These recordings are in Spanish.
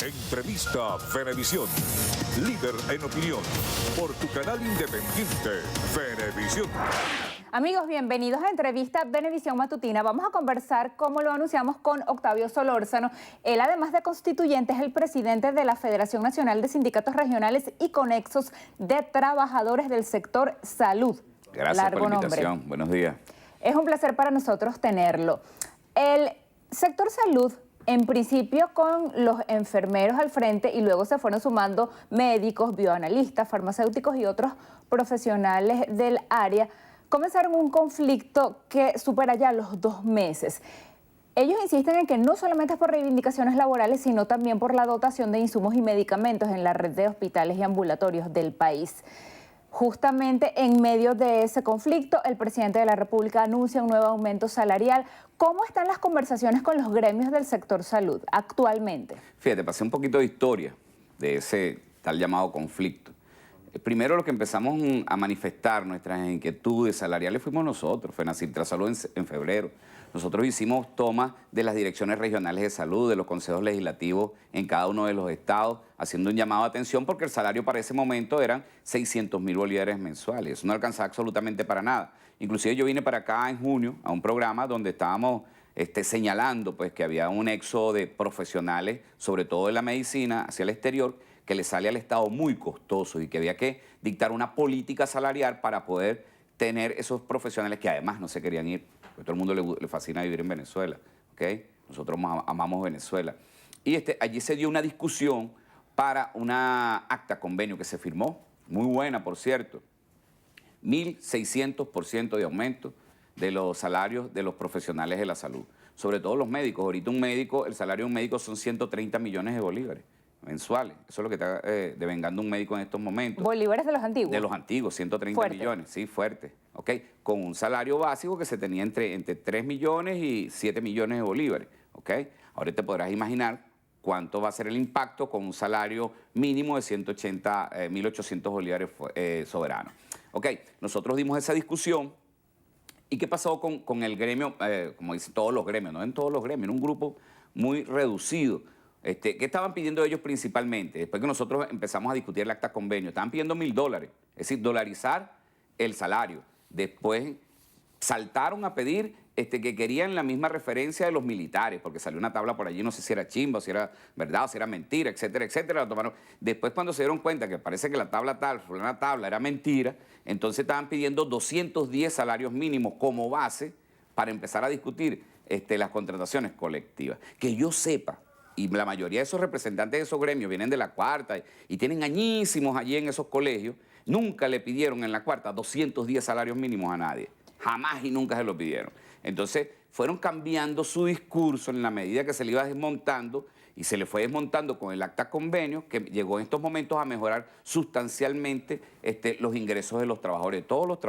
Entrevista Venevisión. Líder en opinión. Por tu canal independiente, Venevisión. Amigos, bienvenidos a Entrevista Venevisión Matutina. Vamos a conversar, como lo anunciamos, con Octavio Solórzano. Él, además de constituyente, es el presidente de la Federación Nacional de Sindicatos Regionales y Conexos de Trabajadores del Sector Salud. Gracias por la invitación. Buenos días. Es un placer para nosotros tenerlo. El sector salud, en principio con los enfermeros al frente, y luego se fueron sumando médicos, bioanalistas, farmacéuticos y otros profesionales del área, comenzaron un conflicto que supera ya los 2 meses. Ellos insisten en que no solamente es por reivindicaciones laborales, sino también por la dotación de insumos y medicamentos en la red de hospitales y ambulatorios del país. Justamente en medio de ese conflicto, el presidente de la República anuncia un nuevo aumento salarial. ¿Cómo están las conversaciones con los gremios del sector salud actualmente? Fíjate, pasé un poquito de historia de ese tal llamado conflicto. Primero, lo que empezamos a manifestar nuestras inquietudes salariales fuimos nosotros, Fenacintrasalud, en febrero. Nosotros hicimos tomas de las direcciones regionales de salud, de los consejos legislativos en cada uno de los estados, haciendo un llamado de atención porque el salario para ese momento eran 600.000 bolívares mensuales. Eso no alcanzaba absolutamente para nada. Inclusive yo vine para acá en junio a un programa donde estábamos señalando pues, que había un éxodo de profesionales, sobre todo de la medicina, hacia el exterior, que le sale al Estado muy costoso y que había que dictar una política salarial para poder tener esos profesionales que además no se querían ir, porque todo el mundo le fascina vivir en Venezuela, ¿ok? Nosotros amamos Venezuela. Y allí se dio una discusión para una acta convenio que se firmó, muy buena por cierto, 1.600% de aumento de los salarios de los profesionales de la salud, sobre todo los médicos. Ahorita un médico, el salario de un médico son 130 millones de bolívares mensuales. Eso es lo que está devengando un médico en estos momentos. ¿Bolívares de los antiguos? De los antiguos, 130 fuerte. millones, sí, fuerte. ¿Ok? Con un salario básico que se tenía entre 3 millones y 7 millones de bolívares. ¿Ok? Ahora te podrás imaginar cuánto va a ser el impacto con un salario mínimo de 1.800 bolívares soberanos. ¿Ok? Nosotros dimos esa discusión. ¿Y qué pasó con el gremio? Como dicen todos los gremios, no en todos los gremios, en un grupo muy reducido. ¿Qué estaban pidiendo ellos principalmente? Después que nosotros empezamos a discutir el acta convenio, estaban pidiendo $1.000, es decir, dolarizar el salario. Después saltaron a pedir que querían la misma referencia de los militares, porque salió una tabla por allí, no sé si era chimba, o si era verdad, o si era mentira, etcétera, etcétera. La tomaron. Después, cuando se dieron cuenta que parece que la tabla tal, una tabla era mentira, entonces estaban pidiendo 210 salarios mínimos como base para empezar a discutir las contrataciones colectivas. Que yo sepa, y la mayoría de esos representantes de esos gremios vienen de la cuarta y tienen añísimos allí en esos colegios, nunca le pidieron en la cuarta 210 salarios mínimos a nadie. Jamás y nunca se lo pidieron. Entonces fueron cambiando su discurso en la medida que se le iba desmontando y se le fue desmontando con el acta convenio, que llegó en estos momentos a mejorar sustancialmente los ingresos de los trabajadores, de todos los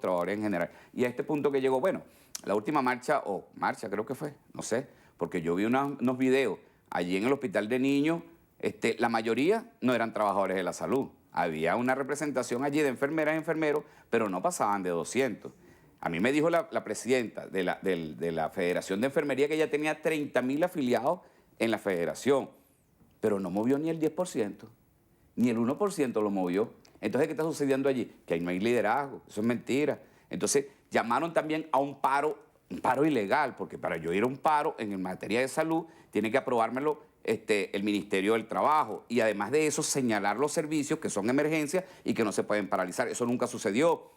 trabajadores en general. Y a este punto que llegó, bueno, la última marcha creo que fue, no sé, porque yo vi unos videos allí en el hospital de niños, la mayoría no eran trabajadores de la salud. Había una representación allí de enfermeras y enfermeros, pero no pasaban de 200. A mí me dijo la presidenta de la Federación de Enfermería que ella tenía 30.000 afiliados en la federación, pero no movió ni el 10%, ni el 1% lo movió. Entonces, ¿qué está sucediendo allí? Que ahí no hay liderazgo, eso es mentira. Entonces, llamaron también a un paro ilegal, porque para yo ir a un paro en materia de salud, tiene que aprobármelo el Ministerio del Trabajo. Y además de eso, señalar los servicios que son emergencias y que no se pueden paralizar. Eso nunca sucedió.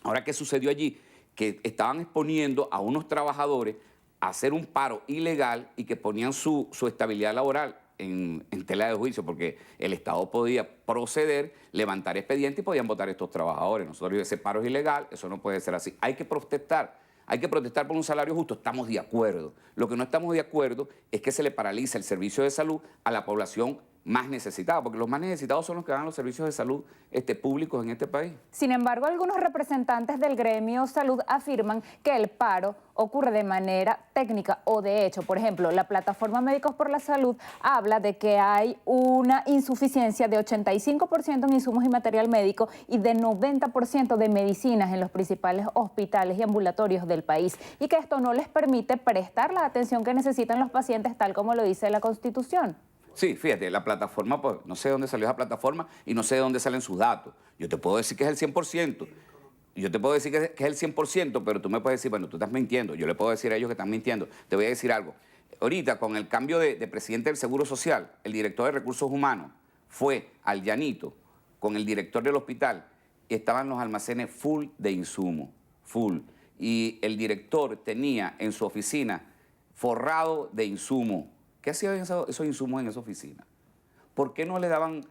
Ahora, ¿qué sucedió allí? Que estaban exponiendo a unos trabajadores a hacer un paro ilegal y que ponían su estabilidad laboral en tela de juicio, porque el Estado podía proceder, levantar expediente y podían votar a estos trabajadores. Nosotros, ese paro es ilegal, eso no puede ser así. Hay que protestar. Hay que protestar por un salario justo, estamos de acuerdo. Lo que no estamos de acuerdo es que se le paraliza el servicio de salud a la población más necesitada, porque los más necesitados son los que dan los servicios de salud públicos en este país. Sin embargo, algunos representantes del gremio salud afirman que el paro ocurre de manera técnica o de hecho. Por ejemplo, la plataforma Médicos por la Salud habla de que hay una insuficiencia de 85% en insumos y material médico y de 90% de medicinas en los principales hospitales y ambulatorios del país, y que esto no les permite prestar la atención que necesitan los pacientes tal como lo dice la Constitución. Sí, fíjate, la plataforma, pues, no sé de dónde salió esa plataforma y no sé de dónde salen sus datos. Yo te puedo decir que es el 100%. Yo te puedo decir que es el 100%, pero tú me puedes decir, bueno, tú estás mintiendo. Yo le puedo decir a ellos que están mintiendo. Te voy a decir algo. Ahorita, con el cambio de presidente del Seguro Social, el director de Recursos Humanos fue al Llanito con el director del hospital y estaban los almacenes full de insumos, full. Y el director tenía en su oficina forrado de insumos. ¿Qué hacían esos insumos en esa oficina? ¿Por qué no le daban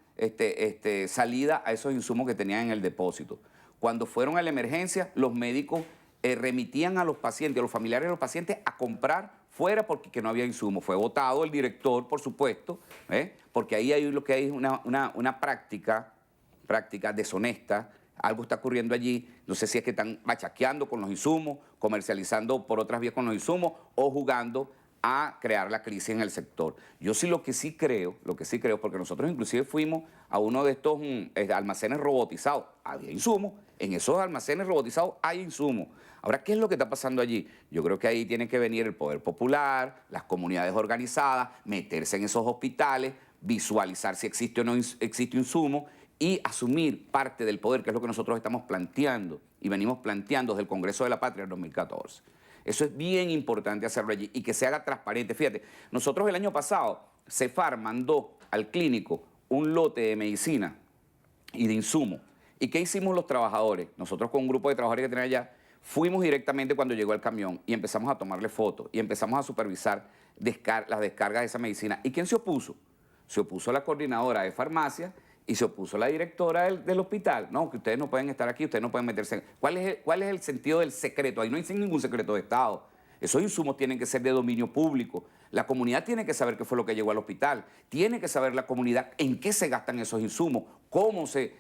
salida a esos insumos que tenían en el depósito? Cuando fueron a la emergencia, los médicos remitían a los pacientes, a los familiares de los pacientes, a comprar fuera porque que no había insumos. Fue votado el director, por supuesto, porque ahí hay lo que hay una práctica deshonesta. Algo está ocurriendo allí. No sé si es que están machaqueando con los insumos, comercializando por otras vías con los insumos o jugando a crear la crisis en el sector. Yo sí lo que sí creo, porque nosotros inclusive fuimos a uno de estos almacenes robotizados. Había insumos, en esos almacenes robotizados hay insumos. Ahora, ¿qué es lo que está pasando allí? Yo creo que ahí tiene que venir el poder popular, las comunidades organizadas, meterse en esos hospitales, visualizar si existe o no existe insumo y asumir parte del poder, que es lo que nosotros estamos planteando y venimos planteando desde el Congreso de la Patria en 2014. Eso es bien importante hacerlo allí y que se haga transparente. Fíjate, nosotros el año pasado, CEFAR mandó al clínico un lote de medicina y de insumos. ¿Y qué hicimos los trabajadores? Nosotros con un grupo de trabajadores que tenían allá, fuimos directamente cuando llegó el camión y empezamos a tomarle fotos y empezamos a supervisar las descargas de esa medicina. ¿Y quién se opuso? Se opuso la coordinadora de farmacia y se opuso la directora del hospital. No, que ustedes no pueden estar aquí, ustedes no pueden meterse. ¿Cuál es el sentido del secreto? Ahí no hay ningún secreto de Estado. Esos insumos tienen que ser de dominio público. La comunidad tiene que saber qué fue lo que llegó al hospital. Tiene que saber la comunidad en qué se gastan esos insumos, cómo se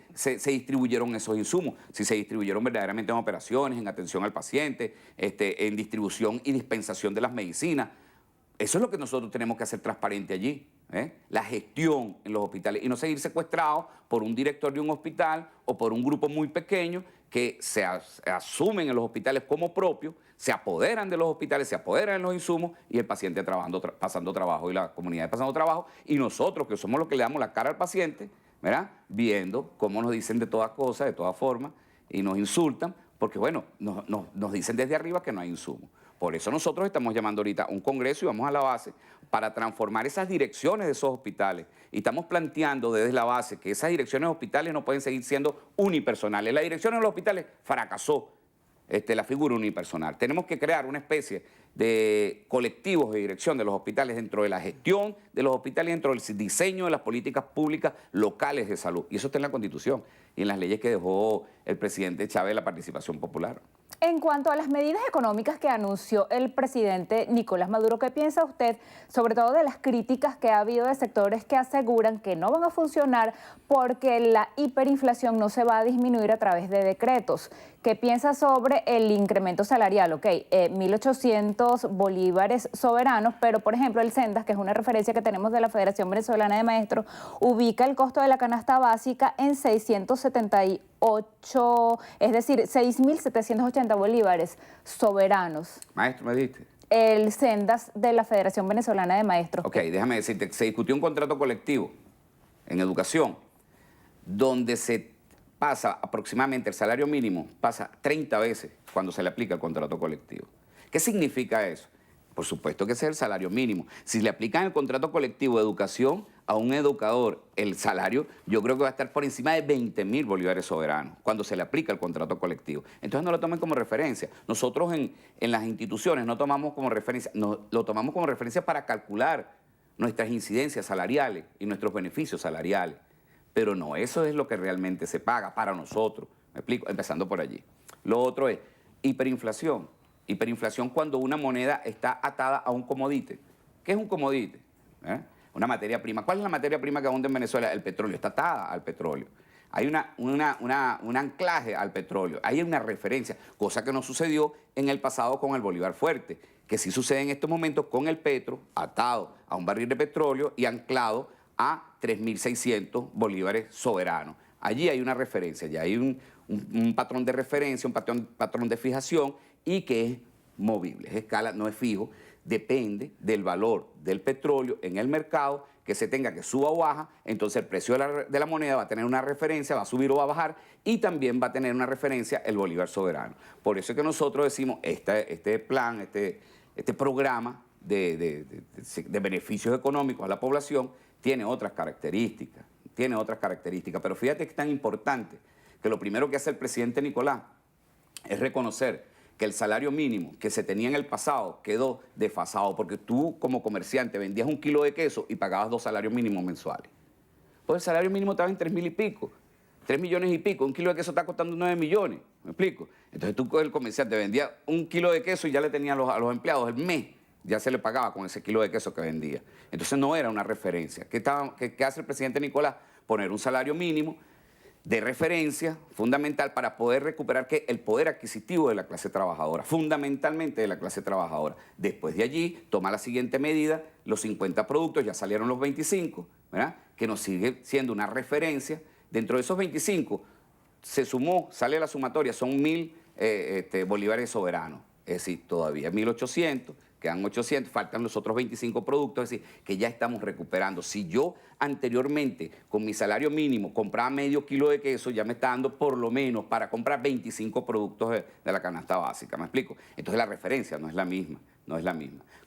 distribuyeron esos insumos, si se distribuyeron verdaderamente en operaciones, en atención al paciente, en distribución y dispensación de las medicinas. Eso es lo que nosotros tenemos que hacer transparente allí. La gestión en los hospitales y no seguir secuestrados por un director de un hospital o por un grupo muy pequeño que se asumen en los hospitales como propios, se apoderan de los hospitales, se apoderan de los insumos y el paciente pasando trabajo y la comunidad pasando trabajo y nosotros que somos los que le damos la cara al paciente, ¿verdad? Viendo cómo nos dicen de todas cosas, de todas formas y nos insultan porque, bueno, nos dicen desde arriba que no hay insumos. Por eso nosotros estamos llamando ahorita a un congreso y vamos a la base para transformar esas direcciones de esos hospitales. Y estamos planteando desde la base que esas direcciones de hospitales no pueden seguir siendo unipersonales. La dirección de los hospitales fracasó la figura unipersonal. Tenemos que crear una especie de colectivos de dirección de los hospitales dentro de la gestión de los hospitales, dentro del diseño de las políticas públicas locales de salud. Y eso está en la Constitución y en las leyes que dejó el presidente Chávez de la participación popular. En cuanto a las medidas económicas que anunció el presidente Nicolás Maduro, ¿qué piensa usted sobre todo de las críticas que ha habido de sectores que aseguran que no van a funcionar porque la hiperinflación no se va a disminuir a través de decretos? ¿Qué piensa sobre el incremento salarial? Ok, 1.800 bolívares soberanos, pero por ejemplo el Sendas, que es una referencia que tenemos de la Federación Venezolana de Maestros, ubica el costo de la canasta básica en 678, es decir, 6.780 bolívares soberanos. Maestro, me diste. El Sendas de la Federación Venezolana de Maestros. Ok, déjame decirte, se discutió un contrato colectivo en educación donde se pasa aproximadamente el salario mínimo, pasa 30 veces cuando se le aplica el contrato colectivo. ¿Qué significa eso? Por supuesto que ese es el salario mínimo. Si le aplican el contrato colectivo de educación a un educador, el salario yo creo que va a estar por encima de 20.000 bolívares soberanos cuando se le aplica el contrato colectivo. Entonces no lo tomen como referencia. Nosotros en las instituciones no tomamos como referencia, lo tomamos como referencia para calcular nuestras incidencias salariales y nuestros beneficios salariales. Pero no, eso es lo que realmente se paga para nosotros. ¿Me explico? Empezando por allí. Lo otro es hiperinflación. Hiperinflación cuando una moneda está atada a un comodite. ¿Qué es un comodite? Una materia prima. ¿Cuál es la materia prima que abunda en Venezuela? El petróleo. Está atada al petróleo. Hay un anclaje al petróleo. Hay una referencia, cosa que no sucedió en el pasado con el Bolívar Fuerte, que sí sucede en estos momentos con el petro atado a un barril de petróleo y anclado a 3.600 bolívares soberanos. Allí hay una referencia, ya hay un patrón de referencia, un patrón de fijación y que es movible, es escala, no es fijo, depende del valor del petróleo en el mercado que se tenga que suba o baja, entonces el precio de la moneda va a tener una referencia, va a subir o va a bajar, y también va a tener una referencia el bolívar soberano. Por eso es que nosotros decimos, este plan, este programa de beneficios económicos a la población tiene otras características, pero fíjate que es tan importante que lo primero que hace el presidente Nicolás es reconocer que el salario mínimo que se tenía en el pasado quedó desfasado, porque tú como comerciante vendías 1 kilo de queso y pagabas 2 salarios mínimos mensuales. Pues el salario mínimo estaba en 3.000 y pico, 3 millones y pico, 1 kilo de queso está costando 9 millones, ¿me explico? Entonces tú, el comerciante, vendía 1 kilo de queso y ya le tenía a los empleados el mes, ya se le pagaba con ese kilo de queso que vendía. Entonces no era una referencia. ¿Qué hace el presidente Nicolás? Poner un salario mínimo de referencia fundamental para poder recuperar el poder adquisitivo de la clase trabajadora, fundamentalmente de la clase trabajadora. Después de allí, toma la siguiente medida, los 50 productos, ya salieron los 25, ¿verdad? Que nos sigue siendo una referencia. Dentro de esos 25, se sumó, sale la sumatoria, son 1.000 bolívares soberanos, es decir, todavía 1.800, quedan 800, faltan los otros 25 productos, es decir, que ya estamos recuperando. Si yo anteriormente, con mi salario mínimo, compraba medio kilo de queso, ya me está dando por lo menos para comprar 25 productos de la canasta básica, ¿me explico? Entonces la referencia no es la misma,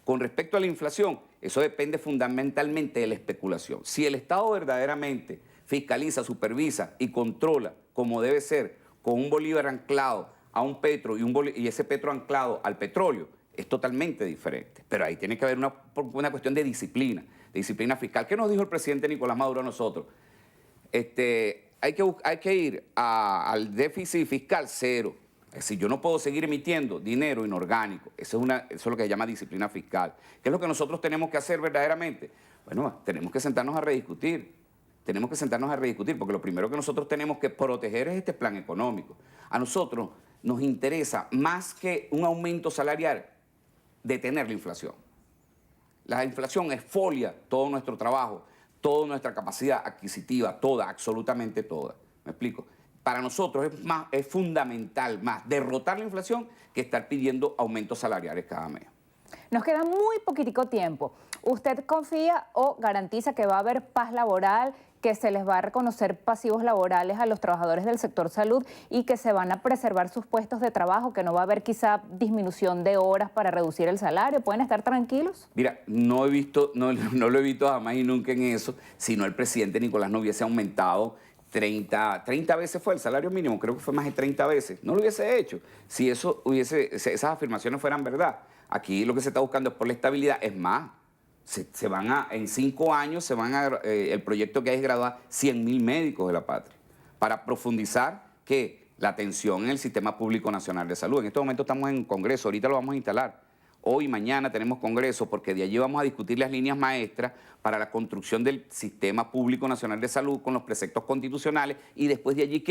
Con respecto a la inflación, eso depende fundamentalmente de la especulación. Si el Estado verdaderamente fiscaliza, supervisa y controla como debe ser, con un bolívar anclado a un petro y ese petro anclado al petróleo, es totalmente diferente. Pero ahí tiene que haber una cuestión de disciplina fiscal. ¿Qué nos dijo el presidente Nicolás Maduro a nosotros? Hay que ir al déficit fiscal cero. Es decir, yo no puedo seguir emitiendo dinero inorgánico. Eso es lo que se llama disciplina fiscal. ¿Qué es lo que nosotros tenemos que hacer verdaderamente? Bueno, tenemos que sentarnos a rediscutir. Porque lo primero que nosotros tenemos que proteger es este plan económico. A nosotros nos interesa, más que un aumento salarial, detener la inflación. La inflación exfolia todo nuestro trabajo, toda nuestra capacidad adquisitiva, toda, absolutamente toda. ¿Me explico? Para nosotros es fundamental más derrotar la inflación que estar pidiendo aumentos salariales cada mes. Nos queda muy poquitico tiempo. ¿Usted confía o garantiza que va a haber paz laboral, que se les va a reconocer pasivos laborales a los trabajadores del sector salud y que se van a preservar sus puestos de trabajo, que no va a haber quizá disminución de horas para reducir el salario? ¿Pueden estar tranquilos? Mira, no lo he visto jamás y nunca en eso, si no el presidente Nicolás no hubiese aumentado 30 veces fue el salario mínimo, creo que fue más de 30 veces. No lo hubiese hecho si esas afirmaciones fueran verdad. Aquí lo que se está buscando es por la estabilidad, es más. En 5 años el proyecto que hay es graduar 100.000 médicos de la patria para profundizar la atención en el Sistema Público Nacional de Salud. En este momento estamos en Congreso, ahorita lo vamos a instalar. Hoy y mañana tenemos Congreso porque de allí vamos a discutir las líneas maestras para la construcción del Sistema Público Nacional de Salud con los preceptos constitucionales y después de allí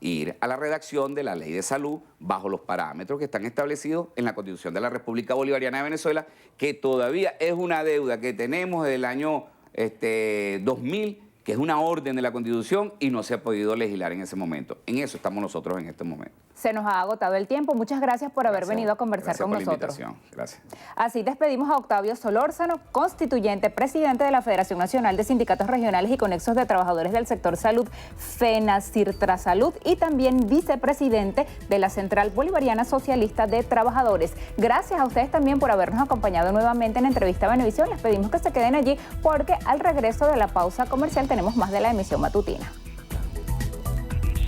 ir a la redacción de la ley de salud bajo los parámetros que están establecidos en la Constitución de la República Bolivariana de Venezuela, que todavía es una deuda que tenemos desde el año 2000, que es una orden de la Constitución y no se ha podido legislar en ese momento. En eso estamos nosotros en este momento. Se nos ha agotado el tiempo. Muchas gracias por haber venido a conversar con nosotros. Gracias. Así despedimos a Octavio Solórzano, constituyente, presidente de la Federación Nacional de Sindicatos Regionales y Conexos de Trabajadores del Sector Salud, FENACIRTRASALUD, y también vicepresidente de la Central Bolivariana Socialista de Trabajadores. Gracias a ustedes también por habernos acompañado nuevamente en Entrevista Venevisión. Les pedimos que se queden allí porque al regreso de la pausa comercial tenemos más de la emisión matutina.